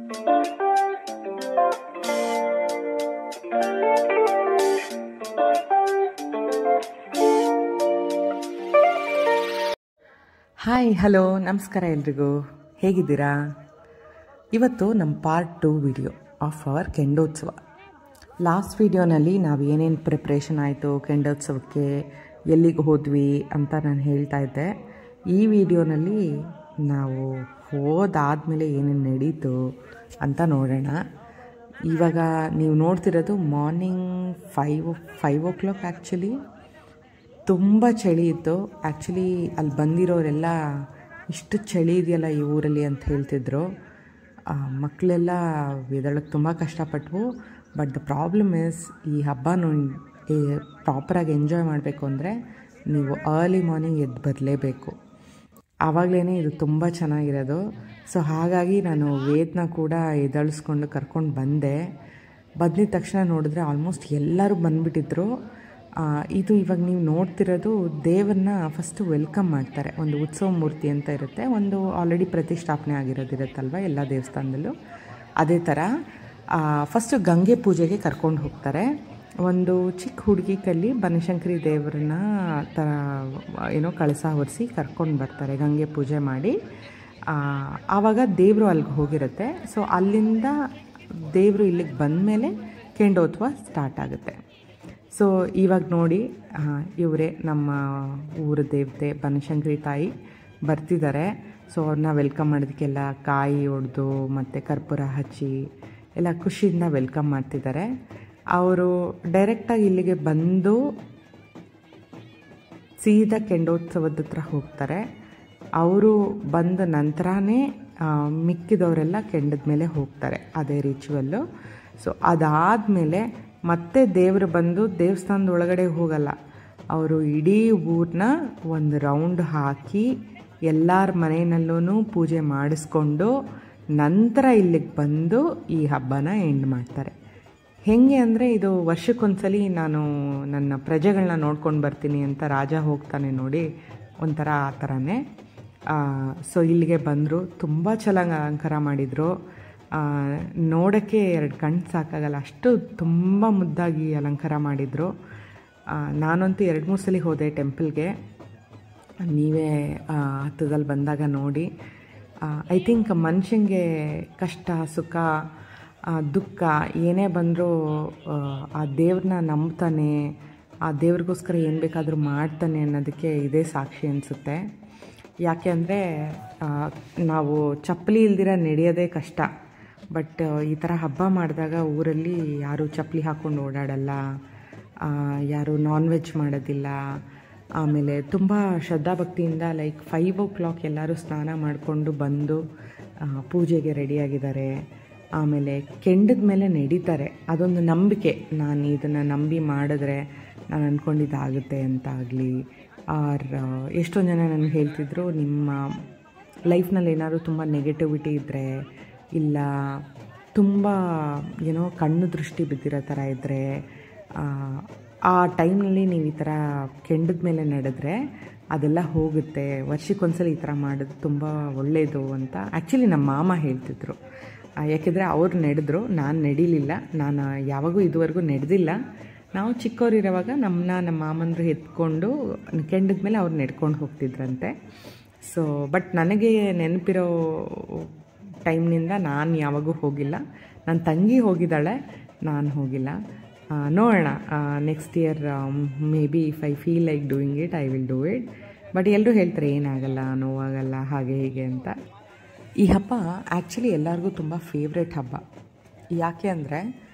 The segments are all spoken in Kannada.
ಹಾಯ್ ಹಲೋ ನಮಸ್ಕಾರ ಎಲ್ರಿಗೂ, ಹೇಗಿದ್ದೀರಾ? ಇವತ್ತು ನಮ್ಮ part 2 video of our Kendotsava. Last ವಿಡಿಯೋನಲ್ಲಿ ನಾವು ಏನೇನು ಪ್ರಿಪ್ರೇಷನ್ ಆಯಿತು ಕೆಂಡೋತ್ಸವಕ್ಕೆ, ಎಲ್ಲಿಗೆ ಹೋದ್ವಿ ಅಂತ ನಾನು ಹೇಳ್ತಾ ಇದ್ದೆ. ಈ ವಿಡಿಯೋನಲ್ಲಿ ನಾವು ಹೋದಾದಮೇಲೆ ಏನೇನು ನಡೀತು ಅಂತ ನೋಡೋಣ. ಇವಾಗ ನೀವು ನೋಡ್ತಿರೋದು ಮಾರ್ನಿಂಗ್ 5 o'clock. ಆ್ಯಕ್ಚುಲಿ ತುಂಬ ಚಳಿ ಇತ್ತು. ಆ್ಯಕ್ಚುಲಿ ಅಲ್ಲಿ ಬಂದಿರೋರೆಲ್ಲ ಇಷ್ಟು ಚಳಿ ಇದೆಯಲ್ಲ ಈ ಊರಲ್ಲಿ ಅಂತ ಹೇಳ್ತಿದ್ರು. ಮಕ್ಕಳೆಲ್ಲ ಎದ್ದೇಳಕ್ಕೆ ತುಂಬ ಕಷ್ಟಪಟ್ವು. ಬಟ್ ದ ಪ್ರಾಬ್ಲಮ್ ಇಸ್, ಈ ಹಬ್ಬನೂ ಪ್ರಾಪರಾಗಿ ಎಂಜಾಯ್ ಮಾಡಬೇಕು ಅಂದರೆ ನೀವು ಅರ್ಲಿ ಮಾರ್ನಿಂಗ್ ಎದ್ದು ಬರಲೇಬೇಕು. ಆವಾಗಲೇ ಇದು ತುಂಬ ಚೆನ್ನಾಗಿರೋದು. ಸೊ ಹಾಗಾಗಿ ನಾನು ವೇದನ ಕೂಡ ಎದ್ದೇಳಿಸ್ಕೊಂಡು ಕರ್ಕೊಂಡು ಬಂದಿದ ತಕ್ಷಣ ನೋಡಿದ್ರೆ ಆಲ್ಮೋಸ್ಟ್ ಎಲ್ಲರೂ ಬಂದುಬಿಟ್ಟಿದ್ರು. ಇದು ಇವಾಗ ನೀವು ನೋಡ್ತಿರೋದು ದೇವರನ್ನ ಫಸ್ಟು ವೆಲ್ಕಮ್ ಮಾಡ್ತಾರೆ. ಒಂದು ಉತ್ಸವ ಮೂರ್ತಿ ಅಂತ ಇರುತ್ತೆ, ಒಂದು ಆಲ್ರೆಡಿ ಪ್ರತಿಷ್ಠಾಪನೆ ಆಗಿರೋದಿರುತ್ತಲ್ವ ಎಲ್ಲ ದೇವಸ್ಥಾನದಲ್ಲೂ. ಅದೇ ಥರ ಫಸ್ಟು ಗಂಗೆ ಪೂಜೆಗೆ ಕರ್ಕೊಂಡು ಹೋಗ್ತಾರೆ. ಒಂದು ಚಿಕ್ಕ ಹುಡುಗಿ ಕೈಲಿ ಬನಶಂಕರಿ ದೇವರನ್ನ ಕಳಸ ಹೊರಿಸಿ ಕರ್ಕೊಂಡು ಬರ್ತಾರೆ. ಗಂಗೆ ಪೂಜೆ ಮಾಡಿ ಆವಾಗ ದೇವರು ಅಲ್ಲಿಗೆ ಹೋಗಿರುತ್ತೆ. ಸೊ ಅಲ್ಲಿಂದ ದೇವರು ಇಲ್ಲಿಗೆ ಬಂದಮೇಲೆ ಕೆಂಡೋತ್ಸವ ಸ್ಟಾರ್ಟ್ ಆಗುತ್ತೆ. ಸೊ ಇವಾಗ ನೋಡಿ, ಇವರೇ ನಮ್ಮ ಊರ ದೇವತೆ ಬನಶಂಕರಿ ತಾಯಿ ಬರ್ತಿದ್ದಾರೆ. ಸೊ ಅವ್ರನ್ನ ವೆಲ್ಕಮ್ ಮಾಡೋದಕ್ಕೆಲ್ಲ ಕಾಯಿ ಒಡೆದು ಮತ್ತು ಕರ್ಪೂರ ಹಚ್ಚಿ ಎಲ್ಲ ಖುಷಿಯಿಂದ ವೆಲ್ಕಮ್ ಮಾಡ್ತಿದ್ದಾರೆ. ಅವರು ಡೈರೆಕ್ಟಾಗಿ ಇಲ್ಲಿಗೆ ಬಂದು ಸೀದಾ ಕೆಂಡೋತ್ಸವದ ಹತ್ರ ಹೋಗ್ತಾರೆ. ಅವರು ಬಂದ ನಂತರನೇ ಮಿಕ್ಕಿದವರೆಲ್ಲ ಕೆಂಡದ ಮೇಲೆ ಹೋಗ್ತಾರೆ, ಅದೇ ರಿಚುವಲ್ಲು. ಸೊ ಅದಾದಮೇಲೆ ಮತ್ತೆ ದೇವರು ಬಂದು ದೇವಸ್ಥಾನದ ಒಳಗಡೆ ಹೋಗಲ್ಲ. ಅವರು ಇಡೀ ಊರನ್ನ ಒಂದು ರೌಂಡ್ ಹಾಕಿ ಎಲ್ಲರ ಮನೆಯಲ್ಲೂ ಪೂಜೆ ಮಾಡಿಸ್ಕೊಂಡು ನಂತರ ಇಲ್ಲಿಗೆ ಬಂದು ಈ ಹಬ್ಬನ ಎಂಡ್ ಮಾಡ್ತಾರೆ. ಹೇಗೆ ಅಂದರೆ, ಇದು ವರ್ಷಕ್ಕೊಂದ್ಸಲಿ ನಾನು ನನ್ನ ಪ್ರಜೆಗಳನ್ನ ನೋಡ್ಕೊಂಡು ಬರ್ತೀನಿ ಅಂತ ರಾಜ ಹೋಗ್ತಾನೆ ನೋಡಿ, ಒಂಥರ ಆ ಥರನೇ. ಸೊ ಇಲ್ಲಿಗೆ ಬಂದರು, ತುಂಬ ಚೆನ್ನಾಗಿ ಅಲಂಕಾರ ಮಾಡಿದರು. ನೋಡೋಕ್ಕೆ 2 ಕಣ್ಣು ಸಾಕಾಗಲ್ಲ, ಅಷ್ಟು ತುಂಬ ಮುದ್ದಾಗಿ ಅಲಂಕಾರ ಮಾಡಿದರು. ನಾನಂತೂ 2-3 ಸಲ ಹೋದೆ ಟೆಂಪಲ್ಗೆ. ನೀವೇ ಹತ್ತದಲ್ಲಿ ಬಂದಾಗ ನೋಡಿ. ಐ ಥಿಂಕ್ ಮನುಷ್ಯಂಗೆ ಕಷ್ಟ ಸುಖ ದುಃಖ ಏನೇ ಬಂದರೂ ಆ ದೇವ್ರನ್ನ ನಂಬ್ತಾನೆ, ಆ ದೇವ್ರಿಗೋಸ್ಕರ ಏನು ಬೇಕಾದರೂ ಮಾಡ್ತಾನೆ ಅನ್ನೋದಕ್ಕೆ ಇದೇ ಸಾಕ್ಷಿ ಅನಿಸುತ್ತೆ. ಯಾಕೆ ಅಂದರೆ ನಾವು ಚಪ್ಪಲಿ ಇಲ್ದಿರ ನಡೆಯೋದೇ ಕಷ್ಟ. ಬಟ್ ಈ ಥರ ಹಬ್ಬ ಮಾಡಿದಾಗ ಊರಲ್ಲಿ ಯಾರೂ ಚಪ್ಪಲಿ ಹಾಕ್ಕೊಂಡು ಓಡಾಡಲ್ಲ, ಯಾರೂ ನಾನ್ ವೆಜ್ ಮಾಡೋದಿಲ್ಲ. ಆಮೇಲೆ ತುಂಬ ಶ್ರದ್ಧಾಭಕ್ತಿಯಿಂದ 5 o'clock ಎಲ್ಲರೂ ಸ್ನಾನ ಮಾಡಿಕೊಂಡು ಬಂದು ಪೂಜೆಗೆ ರೆಡಿಯಾಗಿದ್ದಾರೆ. ಆಮೇಲೆ ಕೆಂಡದ ಮೇಲೆ ನಡೀತಾರೆ. ಅದೊಂದು ನಂಬಿಕೆ, ನಾನು ಇದನ್ನು ನಂಬಿ ಮಾಡಿದ್ರೆ ನಾನು ಅಂದ್ಕೊಂಡಿದ್ದಾಗುತ್ತೆ ಅಂತ ಆಗಲಿ. ಎಷ್ಟೊಂದು ಜನ ನನಗೆ ಹೇಳ್ತಿದ್ರು, ನಿಮ್ಮ ಲೈಫ್ನಲ್ಲಿ ಏನಾದರೂ ತುಂಬ ನೆಗೆಟಿವಿಟಿ ಇದ್ದರೆ, ಇಲ್ಲ ತುಂಬ ಕಣ್ಣು ದೃಷ್ಟಿ ಬಿದ್ದಿರೋ ಥರ ಇದ್ದರೆ, ಆ ಟೈಮ್ನಲ್ಲಿ ನೀವು ಈ ಥರ ಕೆಂಡದ ಮೇಲೆ ನಡೆದ್ರೆ ಅದೆಲ್ಲ ಹೋಗುತ್ತೆ. ವರ್ಷಕ್ಕೊಂದ್ಸಲ ಈ ಥರ ಮಾಡೋದು ತುಂಬ ಒಳ್ಳೆಯದು ಅಂತ ಆ್ಯಕ್ಚುಲಿ ನಮ್ಮ ಮಾಮ ಹೇಳ್ತಿದ್ರು. ಯಾಕೆಂದರೆ ಅವ್ರು ನಡೆದ್ರು, ನಾನು ನಡೀಲಿಲ್ಲ. ನಾನು ಯಾವಾಗೂ ಇದುವರೆಗೂ ನಡೆದಿಲ್ಲ. ನಾವು ಚಿಕ್ಕವರಿರೋವಾಗ ನಮ್ಮ ಮಾಮಂದರು ಎತ್ಕೊಂಡು ಕೆಂಡದ ಮೇಲೆ ಅವ್ರು ನಡ್ಕೊಂಡು ಹೋಗ್ತಿದ್ರಂತೆ. ಸೊ ಬಟ್ ನನಗೆ ನೆನಪಿರೋ ಟೈಮ್ನಿಂದ ನಾನು ಯಾವಾಗೂ ಹೋಗಿಲ್ಲ. ನನ್ನ ತಂಗಿ ಹೋಗಿದ್ದಾಳೆ, ನಾನು ಹೋಗಿಲ್ಲ. ನೋಡೋಣ, next year may be if I feel like doing it I will do it. But ಎಲ್ಲರೂ ಹೇಳ್ತಾರೆ ಏನಾಗಲ್ಲ, ನೋವಾಗಲ್ಲ, ಹಾಗೆ ಹೀಗೆ ಅಂತ. ಈ ಹಬ್ಬ ಆ್ಯಕ್ಚುಲಿ ಎಲ್ಲರಿಗೂ ತುಂಬ ಫೇವ್ರೆಟ್ ಹಬ್ಬ. ಯಾಕೆ ಅಂದರೆ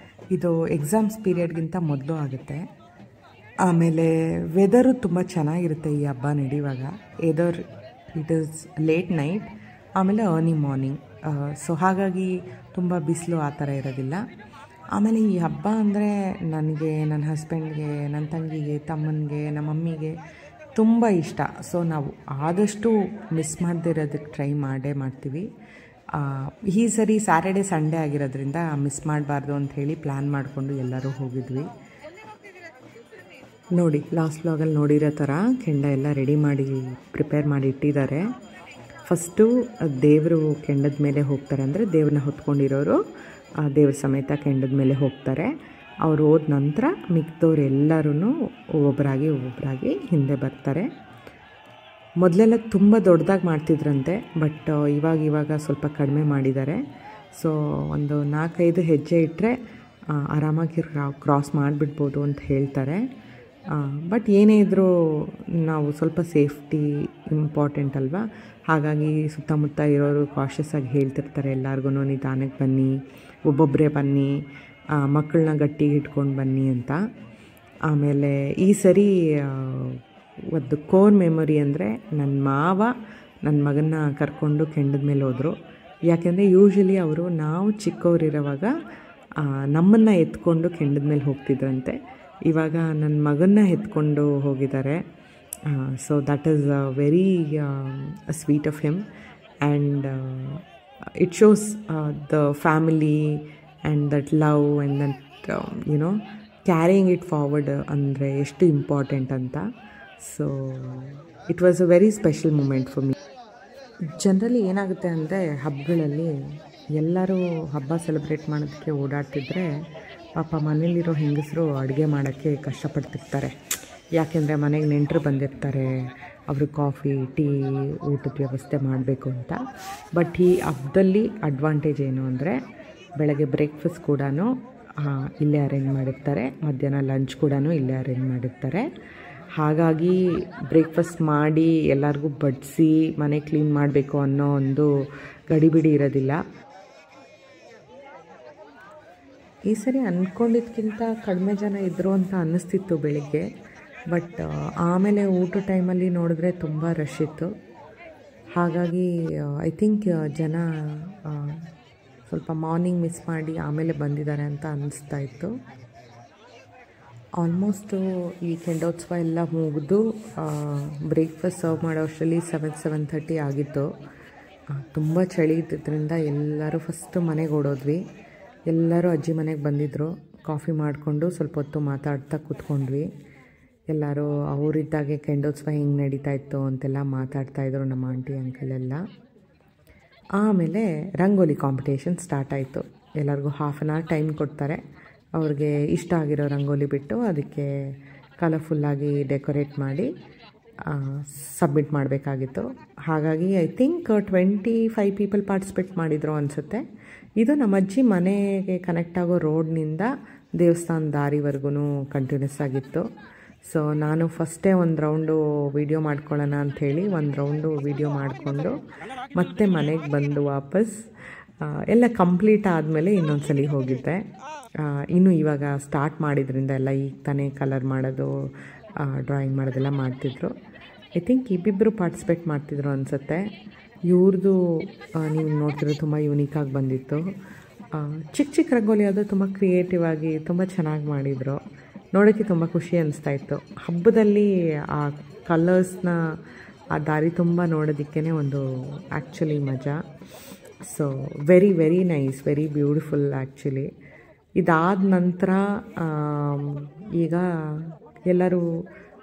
ಇದು ಎಕ್ಸಾಮ್ಸ್ ಪೀರಿಯಡ್ಗಿಂತ ಮೊದಲು ಆಗುತ್ತೆ. ಆಮೇಲೆ ವೆದರು ತುಂಬ ಚೆನ್ನಾಗಿರುತ್ತೆ ಈ ಹಬ್ಬ ನಡೆಯುವಾಗ. ಎದರ್ ಇಟ್ ಈಸ್ ಲೇಟ್ ನೈಟ್, ಆಮೇಲೆ ಅರ್ಲಿ ಮಾರ್ನಿಂಗ್. ಸೊ ಹಾಗಾಗಿ ತುಂಬ ಬಿಸಿಲು ಆ ಥರ ಇರೋದಿಲ್ಲ. ಆಮೇಲೆ ಈ ಹಬ್ಬ ಅಂದರೆ ನನಗೆ, ನನ್ನ ಹಸ್ಬೆಂಡ್ಗೆ, ನನ್ನ ತಂಗಿಗೆ, ತಮ್ಮನಿಗೆ, ನಮ್ಮ ಮಮ್ಮಿಗೆ ತುಂಬ ಇಷ್ಟ. ಸೊ ನಾವು ಆದಷ್ಟು ಮಿಸ್ ಮಾಡದೇ ಇರೋದಕ್ಕೆ ಟ್ರೈ ಮಾಡ್ತೀವಿ. ಈ ಸರಿ ಸ್ಯಾಟರ್ಡೆ ಸಂಡೇ ಆಗಿರೋದ್ರಿಂದ ಮಿಸ್ ಮಾಡಬಾರ್ದು ಅಂಥೇಳಿ ಪ್ಲ್ಯಾನ್ ಮಾಡಿಕೊಂಡು ಎಲ್ಲರೂ ಹೋಗಿದ್ವಿ. ನೋಡಿ, ಲಾಸ್ಟ್ ವ್ಲಾಗಲ್ಲಿ ನೋಡಿರೋ ಥರ ಕೆಂಡ ಎಲ್ಲ ರೆಡಿ ಮಾಡಿ ಪ್ರಿಪೇರ್ ಮಾಡಿ ಇಟ್ಟಿದ್ದಾರೆ. ಫಸ್ಟು ದೇವರು ಕೆಂಡದ ಮೇಲೆ ಹೋಗ್ತಾರೆ, ಅಂದರೆ ದೇವ್ರನ್ನ ಹೊತ್ಕೊಂಡಿರೋರು ದೇವ್ರ ಸಮೇತ ಕೆಂಡದ ಮೇಲೆ ಹೋಗ್ತಾರೆ. ಅವ್ರು ಹೋದ ನಂತರ ಮಿಕ್ದವ್ರು ಎಲ್ಲರೂ ಒಬ್ಬೊಬ್ಬರಾಗಿ ಹಿಂದೆ ಬರ್ತಾರೆ. ಮೊದಲೆಲ್ಲ ತುಂಬ ದೊಡ್ಡದಾಗಿ ಮಾಡ್ತಿದ್ರಂತೆ, ಬಟ್ ಇವಾಗ ಸ್ವಲ್ಪ ಕಡಿಮೆ ಮಾಡಿದ್ದಾರೆ. ಸೊ ಒಂದು 4-5 ಹೆಜ್ಜೆ ಇಟ್ಟರೆ ಆರಾಮಾಗಿ ಕ್ರಾಸ್ ಮಾಡಿಬಿಡ್ಬೋದು ಅಂತ ಹೇಳ್ತಾರೆ. ಬಟ್ ಏನೇ ಇದ್ದರೂ ನಾವು ಸ್ವಲ್ಪ ಸೇಫ್ಟಿ ಇಂಪಾರ್ಟೆಂಟ್ ಅಲ್ವಾ, ಹಾಗಾಗಿ ಸುತ್ತಮುತ್ತ ಇರೋರು ಕಾಷಿಯಸ್ಸಾಗಿ ಹೇಳ್ತಿರ್ತಾರೆ ಎಲ್ಲರಿಗೂ, ನಿಧಾನಕ್ಕೆ ಬನ್ನಿ, ಒಬ್ಬೊಬ್ಬರೇ ಬನ್ನಿ, ಮಕ್ಕಳನ್ನ ಗಟ್ಟಿಗೆ ಇಟ್ಕೊಂಡು ಬನ್ನಿ ಅಂತ. ಆಮೇಲೆ ಈ ಸರಿ ಒಂದು ಕೋರ್ ಮೆಮೊರಿ ಅಂದರೆ ನನ್ನ ಮಾವ ನನ್ನ ಮಗನ್ನ ಕರ್ಕೊಂಡು ಕೆಂಡದ ಮೇಲೆ ಹೋದರು. ಯಾಕೆಂದರೆ ಯೂಶ್ವಲಿ ಅವರು ನಾವು ಚಿಕ್ಕವರಿರೋವಾಗ ನಮ್ಮನ್ನು ಎತ್ಕೊಂಡು ಕೆಂಡದ ಮೇಲೆ ಹೋಗ್ತಿದ್ರಂತೆ. ಇವಾಗ ನನ್ನ ಮಗನ್ನ ಎತ್ಕೊಂಡು ಹೋಗಿದ್ದಾರೆ. So that is very sweet of him, and it shows the family and that love and that carrying it forward ಅಂದರೆ ಎಷ್ಟು ಇಂಪಾರ್ಟೆಂಟ್ ಅಂತ. So it was a very special moment for me. Generally ಏನಾಗುತ್ತೆ ಅಂದರೆ ಹಬ್ಬಗಳಲ್ಲಿ ಎಲ್ಲರೂ ಹಬ್ಬ ಸೆಲೆಬ್ರೇಟ್ ಮಾಡೋದಕ್ಕೆ ಓಡಾಡ್ತಿದ್ರೆ ಪಾಪ ಮನೇಲಿರೋ ಹೆಂಗಸರು ಅಡುಗೆ ಮಾಡೋಕ್ಕೆ ಕಷ್ಟಪಡ್ತಿರ್ತಾರೆ. ಯಾಕೆಂದರೆ ಮನೆಗೆ ನೆಂಟರು ಬಂದಿರ್ತಾರೆ, ಅವರು ಕಾಫಿ ಟೀ ಊಟದ ವ್ಯವಸ್ಥೆ ಮಾಡಬೇಕು ಅಂತ. ಬಟ್ ಈ ಹಬ್ಬದಲ್ಲಿ ಅಡ್ವಾಂಟೇಜ್ ಏನು ಅಂದರೆ ಬೆಳಗ್ಗೆ ಬ್ರೇಕ್ಫಾಸ್ಟ್ ಕೂಡ ಇಲ್ಲೇ ಅರೇಂಜ್ ಮಾಡಿರ್ತಾರೆ, ಮಧ್ಯಾಹ್ನ ಲಂಚ್ ಕೂಡ ಇಲ್ಲೇ ಅರೇಂಜ್ ಮಾಡಿರ್ತಾರೆ. ಹಾಗಾಗಿ ಬ್ರೇಕ್ಫಾಸ್ಟ್ ಮಾಡಿ ಎಲ್ಲರಿಗೂ ಬಡಿಸಿ ಮನೆ ಕ್ಲೀನ್ ಮಾಡಬೇಕು ಅನ್ನೋ ಒಂದು ಗಡಿಬಿಡಿ ಇರೋದಿಲ್ಲ. ಈ ಸರಿ ಅಂದ್ಕೊಂಡಿದ್ದಕ್ಕಿಂತ ಕಡಿಮೆ ಜನ ಇದ್ದರು ಅಂತ ಅನ್ನಿಸ್ತಿತ್ತು ಬೆಳಿಗ್ಗೆ, ಬಟ್ ಆಮೇಲೆ ಊಟ ಟೈಮಲ್ಲಿ ನೋಡಿದ್ರೆ ತುಂಬ ರಶ್ ಇತ್ತು. ಹಾಗಾಗಿ ಐ ಥಿಂಕ್ ಜನ ಸ್ವಲ್ಪ ಮಾರ್ನಿಂಗ್ ಮಿಸ್ ಮಾಡಿ ಆಮೇಲೆ ಬಂದಿದ್ದಾರೆ ಅಂತ ಅನ್ನಿಸ್ತಾ ಇತ್ತು. ಆಲ್ಮೋಸ್ಟು ಈ ಕೆಂಡೋತ್ಸವ ಎಲ್ಲ ಮುಗಿದು ಬ್ರೇಕ್ಫಾಸ್ಟ್ ಸರ್ವ್ ಮಾಡೋ ಅಷ್ಟರಲ್ಲಿ 7:30 ಆಗಿತ್ತು. ತುಂಬ ಚಳಿ ಇದ್ದಿದ್ದರಿಂದ ಎಲ್ಲರೂ ಫಸ್ಟು ಮನೆಗೆ ಓಡೋದ್ವಿ. ಎಲ್ಲರೂ ಅಜ್ಜಿ ಮನೆಗೆ ಬಂದಿದ್ದರು. ಕಾಫಿ ಮಾಡಿಕೊಂಡು ಸ್ವಲ್ಪ ಹೊತ್ತು ಮಾತಾಡ್ತಾ ಕೂತ್ಕೊಂಡ್ವಿ. ಎಲ್ಲರೂ ಅವರಿದ್ದಾಗೆ ಕೆಂಡೋತ್ಸವ ಹೆಂಗೆ ನಡೀತಾ ಇತ್ತು ಅಂತೆಲ್ಲ ಮಾತಾಡ್ತಾಯಿದ್ರು ನಮ್ಮ ಆಂಟಿ ಅಂಕಲೆಲ್ಲ. ಆಮೇಲೆ ರಂಗೋಲಿ ಕಾಂಪಿಟೇಷನ್ ಸ್ಟಾರ್ಟ್ ಆಯಿತು. ಎಲ್ಲರಿಗೂ 1/2 an hour ಟೈಮ್ ಕೊಡ್ತಾರೆ. ಅವ್ರಿಗೆ ಇಷ್ಟ ಆಗಿರೋ ರಂಗೋಲಿ ಬಿಟ್ಟು ಅದಕ್ಕೆ ಕಲರ್ಫುಲ್ಲಾಗಿ ಡೆಕೋರೇಟ್ ಮಾಡಿ ಸಬ್ಮಿಟ್ ಮಾಡಬೇಕಾಗಿತ್ತು. ಹಾಗಾಗಿ ಐ ಥಿಂಕ್ 25 ಪೀಪಲ್ ಪಾರ್ಟಿಸಿಪೇಟ್ ಮಾಡಿದರು ಅನಿಸುತ್ತೆ. ಇದು ನಮ್ಮ ಅಜ್ಜಿ ಮನೆಗೆ ಕನೆಕ್ಟ್ ಆಗೋ ರೋಡ್ನಿಂದ ದೇವಸ್ಥಾನ ದಾರಿವರೆಗೂ ಕಂಟಿನ್ಯೂಸ್ ಆಗಿತ್ತು. ಸೊ ನಾನು ಫಸ್ಟೇ ಒಂದು ರೌಂಡು ವೀಡಿಯೋ ಮಾಡ್ಕೊಳ್ಳೋಣ ಅಂಥೇಳಿ ಒಂದು ರೌಂಡು ವೀಡಿಯೋ ಮಾಡಿಕೊಂಡು ಮತ್ತೆ ಮನೆಗೆ ಬಂದು ವಾಪಸ್ ಎಲ್ಲ ಕಂಪ್ಲೀಟ್ ಆದಮೇಲೆ ಇನ್ನೊಂದ್ಸಲಿ ಹೋಗಿದ್ದೆ. ಇನ್ನು ಇವಾಗ ಸ್ಟಾರ್ಟ್ ಮಾಡಿದ್ರಿಂದ ಎಲ್ಲ ಈಗ ತಾನೇ ಕಲರ್ ಮಾಡೋದು, ಡ್ರಾಯಿಂಗ್ ಮಾಡೋದೆಲ್ಲ ಮಾಡ್ತಿದ್ರು. ಐ ಥಿಂಕ್ ಇಬ್ಬಿಬ್ಬರು ಪಾರ್ಟಿಸಿಪೇಟ್ ಮಾಡ್ತಿದ್ರು ಅನಿಸುತ್ತೆ. ಇವ್ರದ್ದು ನೀವು ನೋಡ್ತಿರೋ ತುಂಬ ಯೂನಿಕಾಗಿ ಬಂದಿತ್ತು. ಚಿಕ್ಕ ರಂಗೋಲಿ ಅದು ತುಂಬ ಕ್ರಿಯೇಟಿವ್ ಆಗಿ ತುಂಬ ಚೆನ್ನಾಗಿ ಮಾಡಿದರು. ನೋಡೋಕ್ಕೆ ತುಂಬ ಖುಷಿ ಅನಿಸ್ತಾಯಿತ್ತು. ಹಬ್ಬದಲ್ಲಿ ಆ ಕಲರ್ಸ್ನ ಆ ದಾರಿ ತುಂಬ ನೋಡೋದಕ್ಕೇ ಒಂದು ಆ್ಯಕ್ಚುಲಿ ಮಜಾ. So very very nice, very beautiful actually. ಇದಾದ ನಂತರ ಈಗ ಎಲ್ಲರೂ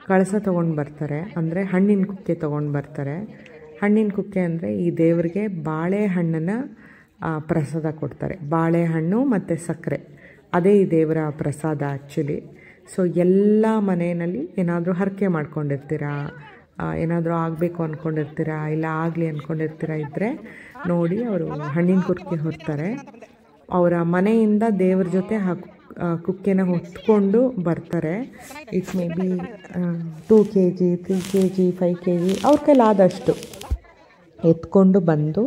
ಕಳಸ ತೊಗೊಂಡು ಬರ್ತಾರೆ, ಅಂದರೆ ಹಣ್ಣಿನ ಕುಕ್ಕೆ ತೊಗೊಂಡು ಬರ್ತಾರೆ. ಹಣ್ಣಿನ ಕುಕ್ಕೆ ಅಂದರೆ ಈ ದೇವರಿಗೆ ಬಾಳೆಹಣ್ಣನ್ನು ಪ್ರಸಾದ ಕೊಡ್ತಾರೆ. ಬಾಳೆಹಣ್ಣು ಮತ್ತು ಸಕ್ಕರೆ, ಅದೇ ಈ ದೇವರ ಪ್ರಸಾದ ಆ್ಯಕ್ಚುಲಿ. ಸೊ ಎಲ್ಲ ಮನೆಯಲ್ಲಿ ಏನಾದರೂ ಹರಕೆ ಮಾಡ್ಕೊಂಡಿರ್ತೀರಾ, ಏನಾದರೂ ಆಗಬೇಕು ಅಂದ್ಕೊಂಡಿರ್ತೀರಾ, ಇಲ್ಲ ಆಗಲಿ ಅಂದ್ಕೊಂಡಿರ್ತೀರಾ ಇದ್ದರೆ ನೋಡಿ ಅವರು ಹಣ್ಣಿನ ಕುಕ್ಕೆ ಹೊರ್ತಾರೆ. ಅವರ ಮನೆಯಿಂದ ದೇವ್ರ ಜೊತೆ ಕುಕ್ಕೆನ ಹೊತ್ಕೊಂಡು ಬರ್ತಾರೆ. It may be 2 kg 3 kg 5 kg ಅವ್ರ ಕೈಲಾದಷ್ಟು ಎತ್ಕೊಂಡು ಬಂದು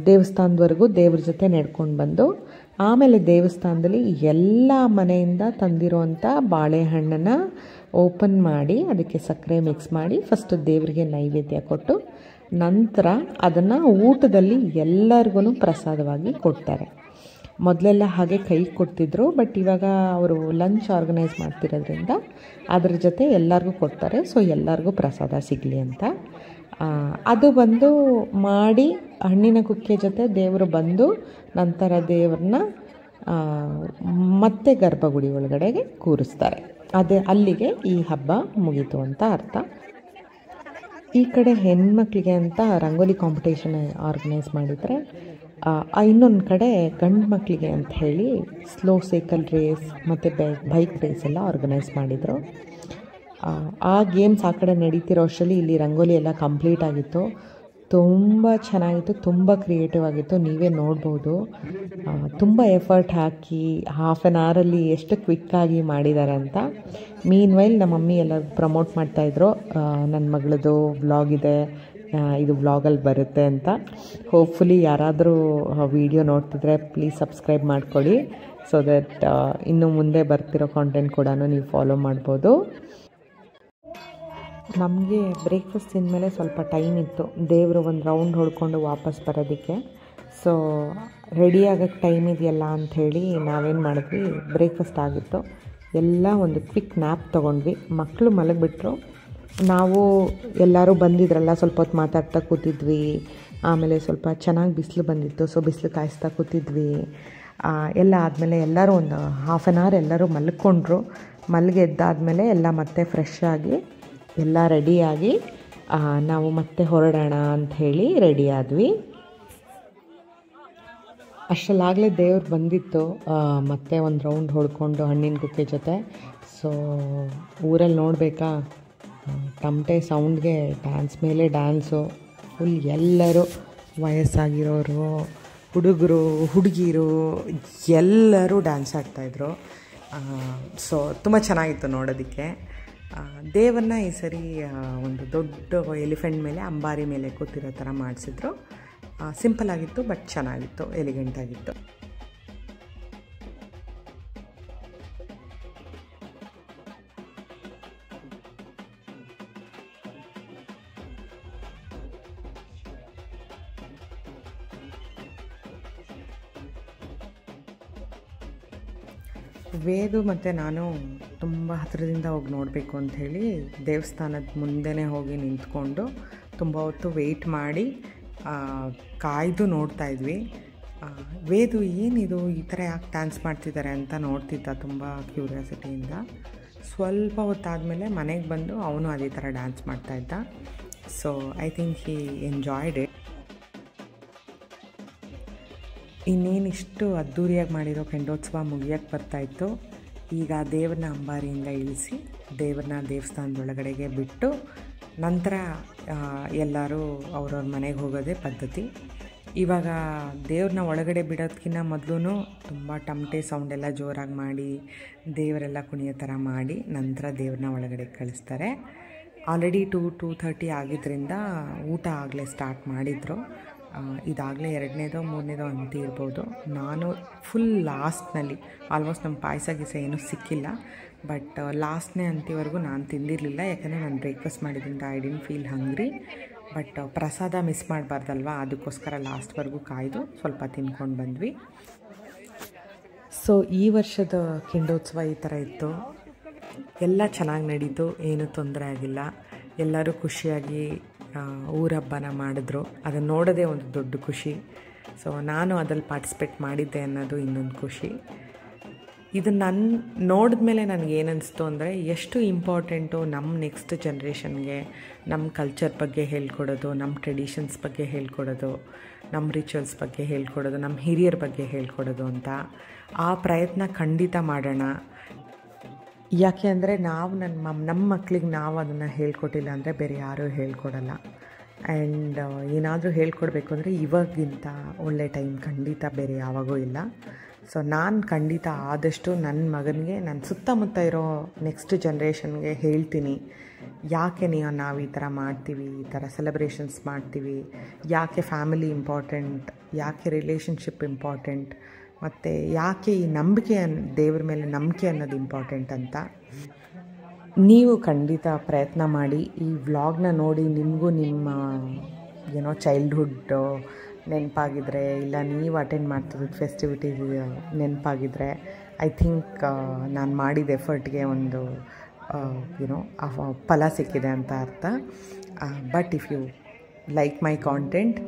ದೇವಸ್ಥಾನದವರೆಗೂ ದೇವ್ರ ಜೊತೆ ನಡ್ಕೊಂಡು ಬಂದು, ಆಮೇಲೆ ದೇವಸ್ಥಾನದಲ್ಲಿ ಎಲ್ಲ ಮನೆಯಿಂದ ತಂದಿರೋವಂಥ ಬಾಳೆಹಣ್ಣನ್ನು ಓಪನ್ ಮಾಡಿ ಅದಕ್ಕೆ ಸಕ್ಕರೆ ಮಿಕ್ಸ್ ಮಾಡಿ ಫಸ್ಟ್ ದೇವರಿಗೆ ನೈವೇದ್ಯ ಕೊಟ್ಟು ನಂತರ ಅದನ್ನು ಊಟದಲ್ಲಿ ಎಲ್ಲರಿಗೂ ಪ್ರಸಾದವಾಗಿ ಕೊಡ್ತಾರೆ. ಮೊದಲೆಲ್ಲ ಹಾಗೆ ಕೈ ಕೊಡ್ತಿದ್ರು, ಬಟ್ ಇವಾಗ ಅವರು ಲಂಚ್ ಆರ್ಗನೈಸ್ ಮಾಡ್ತಿರೋದ್ರಿಂದ ಅದ್ರ ಜೊತೆ ಎಲ್ಲರಿಗೂ ಕೊಡ್ತಾರೆ. ಸೊ ಎಲ್ಲರಿಗೂ ಪ್ರಸಾದ ಸಿಗಲಿ ಅಂತ ಅದು ಬಂದು ಮಾಡಿ ಹಣ್ಣಿನ ಕುಕ್ಕೆ ಜೊತೆ ದೇವರು ಬಂದು ನಂತರ ದೇವ್ರನ್ನ ಮತ್ತೆ ಗರ್ಭಗುಡಿ ಒಳಗಡೆಗೆ ಕೂರಿಸ್ತಾರೆ. ಅದೇ ಅಲ್ಲಿಗೆ ಈ ಹಬ್ಬ ಮುಗೀತು ಅಂತ ಅರ್ಥ. ಈ ಕಡೆ ಹೆಣ್ಮಕ್ಳಿಗೆ ಅಂತ ರಂಗೋಲಿ ಕಾಂಪಿಟೇಷನ್ ಆರ್ಗನೈಸ್ ಮಾಡಿದರೆ, ಇನ್ನೊಂದು ಕಡೆ ಗಂಡು ಮಕ್ಕಳಿಗೆ ಅಂತ ಹೇಳಿ ಸ್ಲೋ ಸೈಕಲ್ ರೇಸ್ ಮತ್ತು ಬೈಕ್ ರೇಸ್ ಎಲ್ಲ ಆರ್ಗನೈಸ್ ಮಾಡಿದರು. ಆ ಗೇಮ್ಸ್ ಆ ಕಡೆ ನಡೀತಿರೋ ಅಷ್ಟರಲ್ಲಿ ಇಲ್ಲಿ ರಂಗೋಲಿ ಎಲ್ಲ ಕಂಪ್ಲೀಟ್ ಆಗಿತ್ತು. ತುಂಬ ಚೆನ್ನಾಗಿತ್ತು, ತುಂಬ ಕ್ರಿಯೇಟಿವ್ ಆಗಿತ್ತು. ನೀವೇ ನೋಡ್ಬೋದು, ತುಂಬ ಎಫರ್ಟ್ ಹಾಕಿ ಹಾಫ್ ಆನ್ ಅವರಲ್ಲಿ ಎಷ್ಟು ಕ್ವಿಕ್ಕಾಗಿ ಮಾಡಿದ್ದಾರೆ ಅಂತ. ಮೀನ್ ವೈಲ್ ನಮ್ಮ ಮಮ್ಮಿ ಎಲ್ಲ ಪ್ರಮೋಟ್ ಮಾಡ್ತಾಯಿದ್ರು, ನನ್ನ ಮಗಳದು ವ್ಲಾಗ್ ಇದೆ, ಇದು ವ್ಲಾಗಲ್ಲಿ ಬರುತ್ತೆ ಅಂತ. ಹೋಪ್ಫುಲಿ ಯಾರಾದರೂ ವಿಡಿಯೋ ನೋಡ್ತಿದ್ರೆ ಪ್ಲೀಸ್ ಸಬ್ಸ್ಕ್ರೈಬ್ ಮಾಡ್ಕೊಳ್ಳಿ, ಸೊ ದಟ್ ಇನ್ನು ಮುಂದೆ ಬರ್ತಿರೋ ಕಾಂಟೆಂಟ್ ಕೂಡ ನೀವು ಫಾಲೋ ಮಾಡ್ಬೋದು. ನಮಗೆ ಬ್ರೇಕ್ಫಾಸ್ಟ್ ತಿಂದಮೇಲೆ ಸ್ವಲ್ಪ ಟೈಮ್ ಇತ್ತು, ದೇವರು ಒಂದು ರೌಂಡ್ ಹೊಡ್ಕೊಂಡು ವಾಪಸ್ ಬರೋದಕ್ಕೆ. ಸೊ ರೆಡಿ ಆಗೋಕ್ಕೆ ಟೈಮ್ ಇದೆಯಲ್ಲ ಅಂಥೇಳಿ ನಾವೇನು ಮಾಡಿದ್ವಿ, ಬ್ರೇಕ್ಫಾಸ್ಟ್ ಆಗಿತ್ತು, ಎಲ್ಲ ಒಂದು ಕ್ವಿಕ್ ನ್ಯಾಪ್ ತೊಗೊಂಡ್ವಿ. ಮಕ್ಕಳು ಮಲಗಿಬಿಟ್ರು, ನಾವು ಎಲ್ಲರೂ ಬಂದಿದ್ರಲ್ಲ ಸ್ವಲ್ಪ ಹೊತ್ತು ಮಾತಾಡ್ತಾ ಕೂತಿದ್ವಿ. ಆಮೇಲೆ ಸ್ವಲ್ಪ ಚೆನ್ನಾಗಿ ಬಿಸಿಲು ಬಂದಿತ್ತು, ಸೊ ಬಿಸಿಲು ಕಾಯಿಸ್ತಾ ಕೂತಿದ್ವಿ. ಎಲ್ಲ ಆದಮೇಲೆ ಎಲ್ಲರೂ ಒಂದು ಹಾಫ್ ಆನ್ ಅವರ್ ಎಲ್ಲರೂ ಮಲ್ಕೊಂಡ್ರು. ಎದ್ದಾದಮೇಲೆ ಎಲ್ಲ ಮತ್ತೆ ಫ್ರೆಶ್ ಆಗಿ ಎಲ್ಲ ರೆಡಿಯಾಗಿ ನಾವು ಮತ್ತೆ ಹೊರಡೋಣ ಅಂಥೇಳಿ ರೆಡಿ ಆದ್ವಿ. ಅಷ್ಟರಲ್ಲಾಗಲೇ ದೇವ್ರು ಬಂದಿತ್ತು, ಮತ್ತೆ ಒಂದು ರೌಂಡ್ ಹೊಡ್ಕೊಂಡು ಹಣ್ಣಿನ ಕುಕ್ಕೆ ಜೊತೆ. ಸೊ ಊರಲ್ಲಿ ನೋಡಬೇಕಾ, ತಮಟೆ ಸೌಂಡ್ಗೆ ಡ್ಯಾನ್ಸ್ ಮೇಲೆ ಡ್ಯಾನ್ಸು, ಫುಲ್ ಎಲ್ಲರೂ ವಯಸ್ಸಾಗಿರೋರು, ಹುಡುಗರು, ಹುಡುಗಿರು ಎಲ್ಲರೂ ಡ್ಯಾನ್ಸ್ ಆಡ್ತಾಯಿದ್ರು. ಸೊ ತುಂಬ ಚೆನ್ನಾಗಿತ್ತು ನೋಡೋದಕ್ಕೆ. ದೇವರನ್ನ ಈ ಸರಿ ಒಂದು ದೊಡ್ಡ ಎಲಿಫೆಂಟ್ ಮೇಲೆ, ಅಂಬಾರಿ ಮೇಲೆ ಕೂತಿರೋ ಥರ ಮಾಡಿಸಿದ್ರು. ಸಿಂಪಲ್ ಆಗಿತ್ತು, ಬಟ್ ಚೆನ್ನಾಗಿತ್ತು, ಎಲಿಗೆಂಟ್ ಆಗಿತ್ತು. ವೇದು ಮತ್ತು ನಾನು ತುಂಬ ಹತ್ತಿರದಿಂದ ಹೋಗಿ ನೋಡಬೇಕು ಅಂಥೇಳಿ ದೇವಸ್ಥಾನದ ಮುಂದೆನೇ ಹೋಗಿ ನಿಂತ್ಕೊಂಡು ತುಂಬ ಹೊತ್ತು ವೆಯ್ಟ್ ಮಾಡಿ ಕಾಯ್ದು ನೋಡ್ತಾಯಿದ್ವಿ. ವೇದು ಏನಿದು ಈ ಥರ ಯಾಕೆ ಡ್ಯಾನ್ಸ್ ಮಾಡ್ತಿದ್ದಾರೆ ಅಂತ ನೋಡ್ತಿದ್ದ ತುಂಬ ಕ್ಯೂರಿಯಾಸಿಟಿಯಿಂದ. ಸ್ವಲ್ಪ ಹೊತ್ತಾದಮೇಲೆ ಮನೆಗೆ ಬಂದು ಅವನು ಅದೇ ಥರ ಡ್ಯಾನ್ಸ್ ಮಾಡ್ತಾಯಿದ್ದ. So I think he enjoyed it. ಇನ್ನೇನಿಷ್ಟು ಅದ್ಧೂರಿಯಾಗಿ ಮಾಡಿರೋ ಕೆಂಡೋತ್ಸವ ಮುಗಿಯೋಕ್ಕೆ ಬರ್ತಾಯಿತ್ತು. ಈಗ ದೇವ್ರನ್ನ ಅಂಬಾರಿಯಿಂದ ಇಳಿಸಿ ದೇವ್ರನ್ನ ದೇವಸ್ಥಾನದೊಳಗಡೆಗೆ ಬಿಟ್ಟು ನಂತರ ಎಲ್ಲರೂ ಅವ್ರವ್ರ ಮನೆಗೆ ಹೋಗೋದೇ ಪದ್ಧತಿ. ಇವಾಗ ದೇವ್ರನ್ನ ಒಳಗಡೆ ಬಿಡೋದಕ್ಕಿಂತ ಮೊದಲು ತುಂಬ ಟಮಟೆ ಸೌಂಡೆಲ್ಲ ಜೋರಾಗಿ ಮಾಡಿ ದೇವರೆಲ್ಲ ಕುಣಿಯೋ ಥರ ಮಾಡಿ ನಂತರ ದೇವ್ರನ್ನ ಒಳಗಡೆ ಕಳಿಸ್ತಾರೆ. ಆಲ್ರೆಡಿ 2:30 ಆಗಿದ್ದರಿಂದ ಊಟ ಆಗಲೇ ಸ್ಟಾರ್ಟ್ ಮಾಡಿದರು. ಇದಾಗಲೇ 2ನೇದೋ 3ನೇದೋ ಅಂತ ಇರ್ಬೋದು. ನಾನು ಫುಲ್ ಲಾಸ್ಟ್ನಲ್ಲಿ, ಆಲ್ಮೋಸ್ಟ್ ನಮ್ಮ ಪಾಯಸ ಗೀಸ ಏನೂ ಸಿಕ್ಕಿಲ್ಲ, ಬಟ್ ಲಾಸ್ಟ್ನೇ ಅಂತಿವರೆಗೂ ನಾನು ತಿಂದಿರಲಿಲ್ಲ. ಯಾಕಂದರೆ ನಾನು ಬ್ರೇಕ್ಫಾಸ್ಟ್ ಮಾಡಿದ್ರಿಂದ I didn't feel hungry. But ಪ್ರಸಾದ ಮಿಸ್ ಮಾಡಬಾರ್ದಲ್ವ, ಅದಕ್ಕೋಸ್ಕರ ಲಾಸ್ಟ್ವರೆಗೂ ಕಾಯ್ದು ಸ್ವಲ್ಪ ತಿನ್ಕೊಂಡು ಬಂದ್ವಿ. ಸೊ ಈ ವರ್ಷದ ಕೆಂಡೋತ್ಸವ ಈ ಥರ ಇತ್ತು. ಎಲ್ಲ ಚೆನ್ನಾಗಿ ನಡೀತು, ಏನೂ ತೊಂದರೆ ಆಗಿಲ್ಲ. ಎಲ್ಲರೂ ಖುಷಿಯಾಗಿ ಊರ ಹಬ್ಬನ ಮಾಡಿದ್ರು. ಅದನ್ನು ನೋಡೋದೇ ಒಂದು ದೊಡ್ಡ ಖುಷಿ. ಸೊ ನಾನು ಅದ್ರಲ್ಲಿ ಪಾರ್ಟಿಸಿಪೇಟ್ ಮಾಡಿದ್ದೆ ಅನ್ನೋದು ಇನ್ನೊಂದು ಖುಷಿ. ಇದನ್ನು ನಾನು ನೋಡಿದ ಮೇಲೆ ನನಗೇನು ಅನ್ನಿಸ್ತು ಅಂದರೆ, ಎಷ್ಟು ಇಂಪಾರ್ಟೆಂಟು ನಮ್ಮ ನೆಕ್ಸ್ಟ್ ಜನ್ರೇಷನ್ಗೆ ನಮ್ಮ ಕಲ್ಚರ್ ಬಗ್ಗೆ ಹೇಳ್ಕೊಡೋದು, ನಮ್ಮ ಟ್ರೆಡಿಷನ್ಸ್ ಬಗ್ಗೆ ಹೇಳ್ಕೊಡೋದು, ನಮ್ಮ ರಿಚುವಲ್ಸ್ ಬಗ್ಗೆ ಹೇಳ್ಕೊಡೋದು, ನಮ್ಮ ಹಿರಿಯರ ಬಗ್ಗೆ ಹೇಳ್ಕೊಡೋದು ಅಂತ. ಆ ಪ್ರಯತ್ನ ಖಂಡಿತ ಮಾಡೋಣ. ಯಾಕೆ ಅಂದರೆ ನಾವು ನಮ್ಮ ಮಕ್ಕಳಿಗೆ ನಾವು ಅದನ್ನು ಹೇಳ್ಕೊಟ್ಟಿಲ್ಲ ಅಂದರೆ ಬೇರೆ ಯಾರೂ ಹೇಳ್ಕೊಡಲ್ಲ. ಆ್ಯಂಡ್ ಏನಾದರೂ ಹೇಳ್ಕೊಡ್ಬೇಕು ಅಂದರೆ ಇವಾಗಿಂತ ಒಳ್ಳೆ ಟೈಮ್ ಖಂಡಿತ ಬೇರೆ ಯಾವಾಗೂ ಇಲ್ಲ. ಸೊ ನಾನು ಖಂಡಿತ ಆದಷ್ಟು ನನ್ನ ಮಗನಿಗೆ, ನನ್ನ ಸುತ್ತಮುತ್ತ ಇರೋ ನೆಕ್ಸ್ಟ್ ಜನ್ರೇಷನ್ಗೆ ಹೇಳ್ತೀನಿ, ಯಾಕೆ ನಾವು ಈ ಥರ ಮಾಡ್ತೀವಿ, ಈ ಥರ ಸೆಲೆಬ್ರೇಷನ್ಸ್ ಮಾಡ್ತೀವಿ, ಯಾಕೆ ಫ್ಯಾಮಿಲಿ ಇಂಪಾರ್ಟೆಂಟ್, ಯಾಕೆ ರಿಲೇಷನ್ಶಿಪ್ ಇಂಪಾರ್ಟೆಂಟ್, ಮತ್ತು ಯಾಕೆ ಈ ನಂಬಿಕೆ ದೇವ್ರ ಮೇಲೆ ನಂಬಿಕೆ ಅನ್ನೋದು ಇಂಪಾರ್ಟೆಂಟ್ ಅಂತ. ನೀವು ಖಂಡಿತ ಪ್ರಯತ್ನ ಮಾಡಿ. ಈ ವ್ಲಾಗ್ನ ನೋಡಿ ನಿಮಗೂ ನಿಮ್ಮ ಚೈಲ್ಡ್ಹುಡ್ ನೆನಪಾಗಿದ್ರೆ, ಇಲ್ಲ ನೀವು ಅಟೆಂಡ್ ಮಾಡ್ತಿರೋದು ಫೆಸ್ಟಿವಿಟೀಸ್ ನೆನಪಾಗಿದ್ರೆ, ಐ ಥಿಂಕ್ ನಾನು ಮಾಡಿದ ಎಫರ್ಟ್ಗೆ ಒಂದು ಫಲ ಸಿಕ್ಕಿದೆ ಅಂತ ಅರ್ಥ. But if you like my content,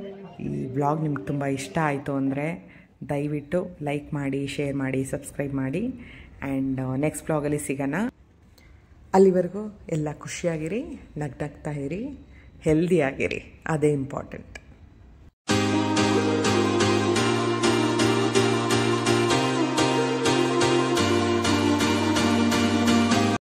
ಈ ವ್ಲಾಗ್ ನಿಮ್ಗೆ ತುಂಬ ಇಷ್ಟ ಆಯಿತು ಅಂದರೆ ದಯವಿಟ್ಟು ಲೈಕ್ ಮಾಡಿ, ಶೇರ್ ಮಾಡಿ, ಸಬ್ಸ್ಕ್ರೈಬ್ ಮಾಡಿ. ಆ್ಯಂಡ್ ನೆಕ್ಸ್ಟ್ ವ್ಲಾಗಲ್ಲಿ ಸಿಗೋಣ. ಅಲ್ಲಿವರೆಗೂ ಎಲ್ಲ ಖುಷಿಯಾಗಿರಿ, ನಗ್ನಗ್ತಾ ಇರಿ. ಹೆಲ್ದಿಯಾಗಿರಿ, ಅದೇ ಇಂಪಾರ್ಟೆಂಟ್.